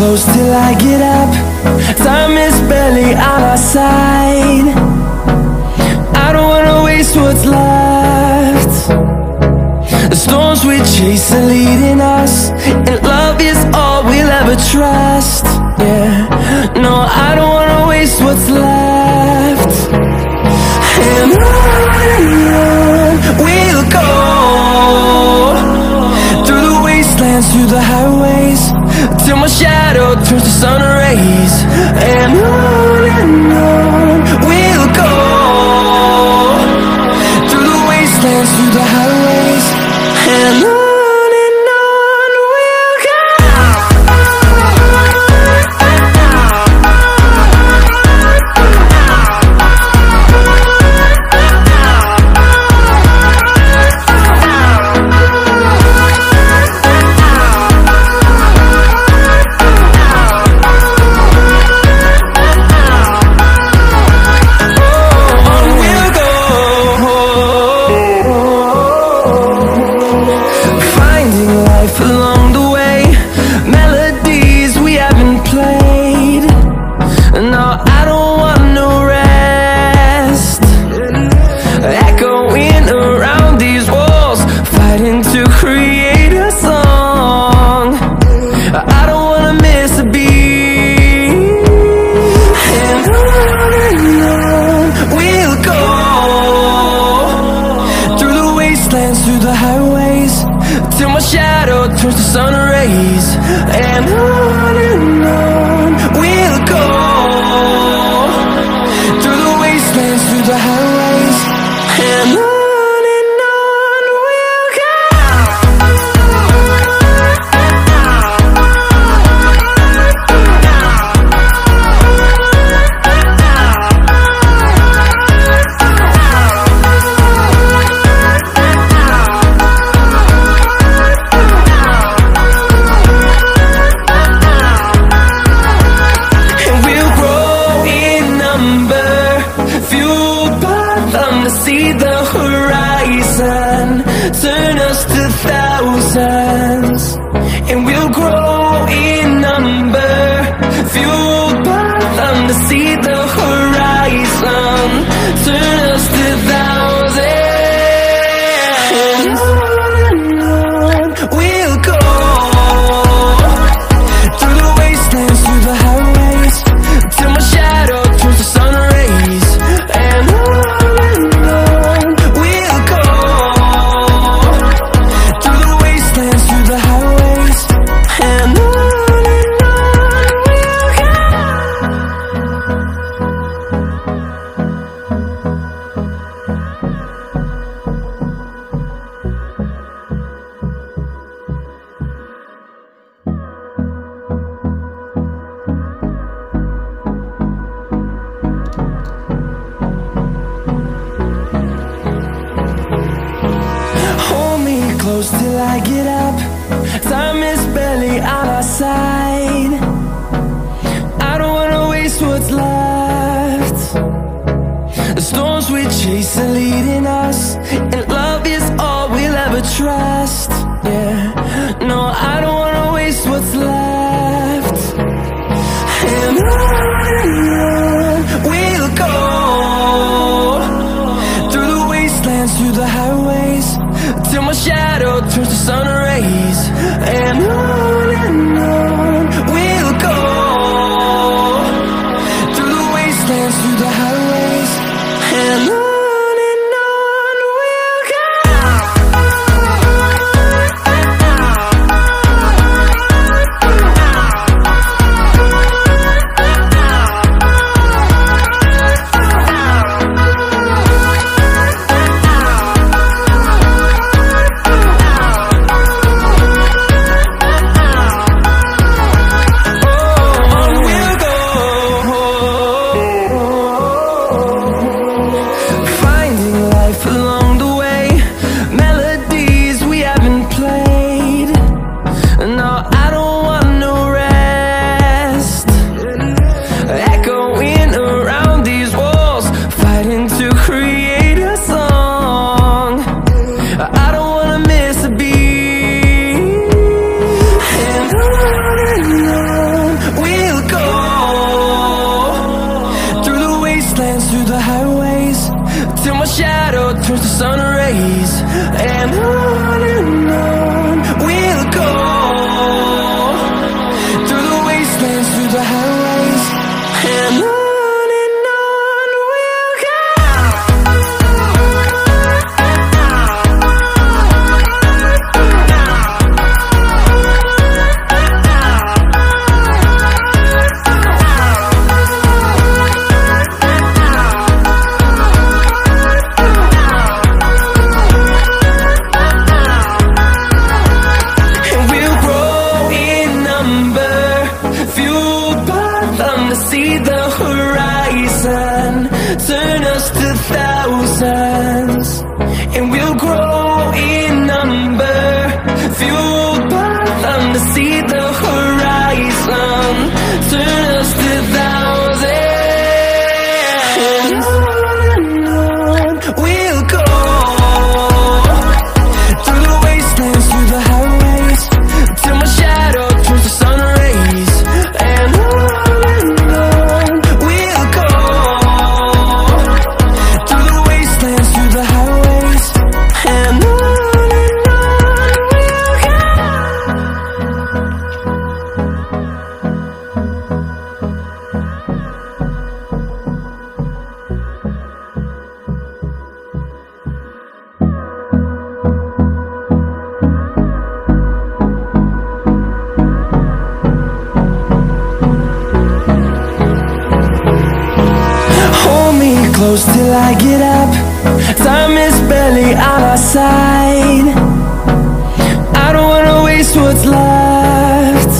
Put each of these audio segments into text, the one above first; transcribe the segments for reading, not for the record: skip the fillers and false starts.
close till I get up. Time is barely on our side. I don't wanna waste what's left. The storms we chase are leading us, and love is all we'll ever trust. Yeah, no, I don't wanna waste what's left. And on we'll go, through the wastelands, through the highways, till my shadow turns to sun rays. And on we'll go, through the wastelands, through the highways, and on we'll go. Through the highways, till my shadow turns to sun rays. And on we'll go, through the wastelands, through the highways, and on we'll go. See the horizon turn us to thousands, and we'll grow in number, fueled by them to see the horizon turn us to thousands. And on we'll go, through the wastelands, through the highways, till my shadow turns to sun rays. And close till I get up. Time is barely on our side. I don't wanna waste what's left. The storms we chase are leading us, and love is all we'll ever trust. Yeah, no, I don't wanna waste what's left. And on we'll go, through the wastelands, through the highways, till my shadow turns to sun rays. And on we'll go, through the wastelands, through the highways, and on we'll grow in number, fueled by them to see the horizon, turn us to thousands. And on we'll go, through the wastelands, through the highways, till my shadow turns to sun rays. And on we'll go, through the wastelands, through the highways. And on we'll go. Hold me close till I get up. Time is barely on our side. I don't wanna waste what's left.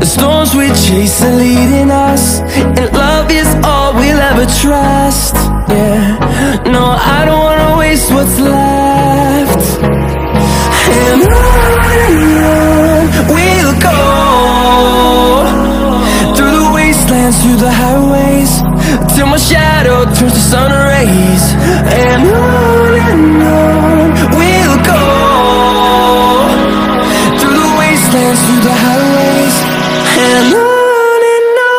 The storms we chase are leading us, and love is all we'll ever trust. Yeah, no, I don't wanna waste what's left. And on we'll go, through the wastelands, through the highways, till my shadow turns to sun rays. And on we'll go, through the wastelands, through the highways. And on we'll go.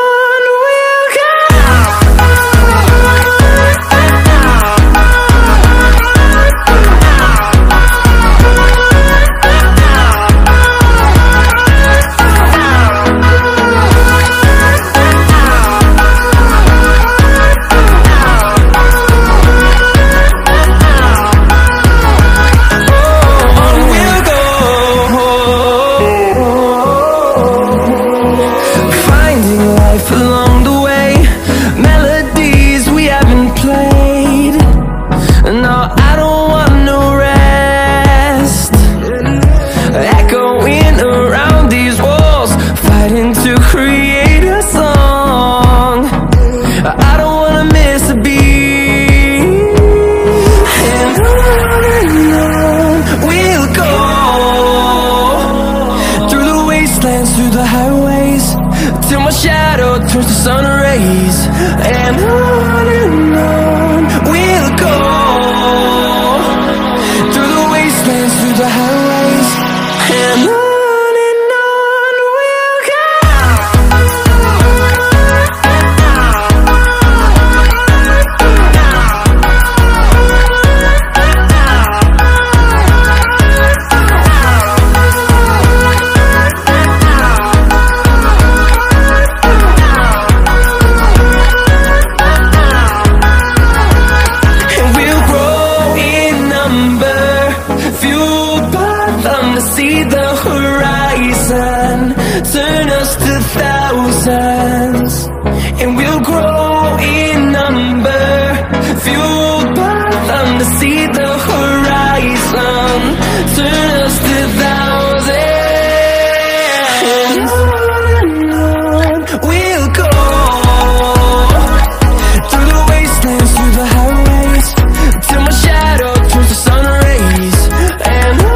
Along the way, melodies we haven't played. No, I don't want no rest. Echoing around these walls, fighting to create a song. I don't wanna miss a beat. And on we'll go, through the wastelands, through the highways, till my shadow turns to sun rays. And on we'll go, through the wastelands, through the highways. And on we'll go. See the horizon, turn us to thousands. And we'll grow in number, fueled by them to see the horizon, turn us to thousands. And on we'll go, through the wastelands, through the highways, till my shadow turns to sun rays. And on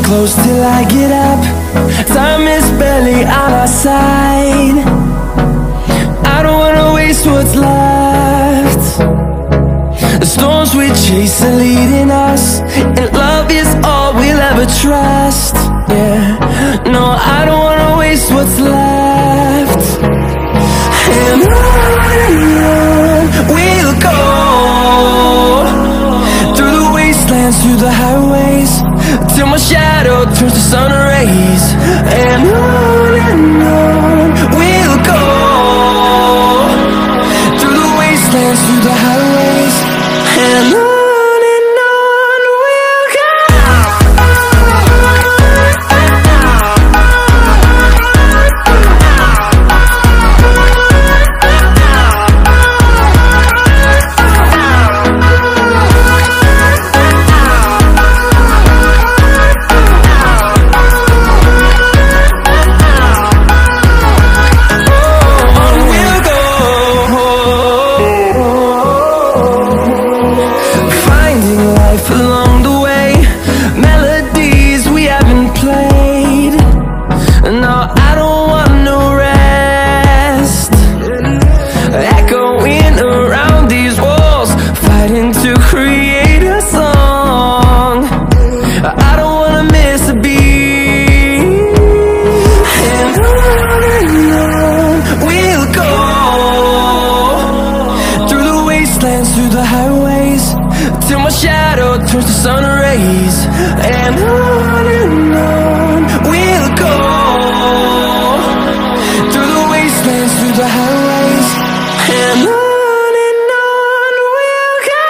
close till I get up. Time is barely on our side. I don't wanna waste what's left. The storms we chase are leading us, and love is all we'll ever trust. Yeah, no, I don't wanna waste what's left. And wastelands, through the highways, till my shadow turns to sun rays. And on we'll go, through the wastelands, through the highways, and on we'll go. Along the way, melodies we haven't played. No, I don't want no rest. Echoing around these walls, fighting to create a song. I don't wanna miss a beat. And on we'll go, through the wastelands, through the highways, till my shadow turns to sun rays. And on we'll go, through the wastelands, through the highways, and on we'll go.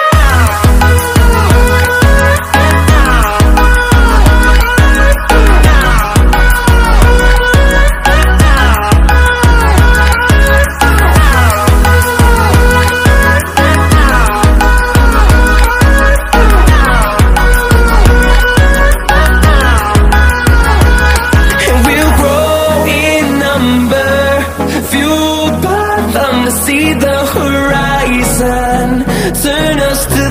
Fueled by them to see the horizon, turn us to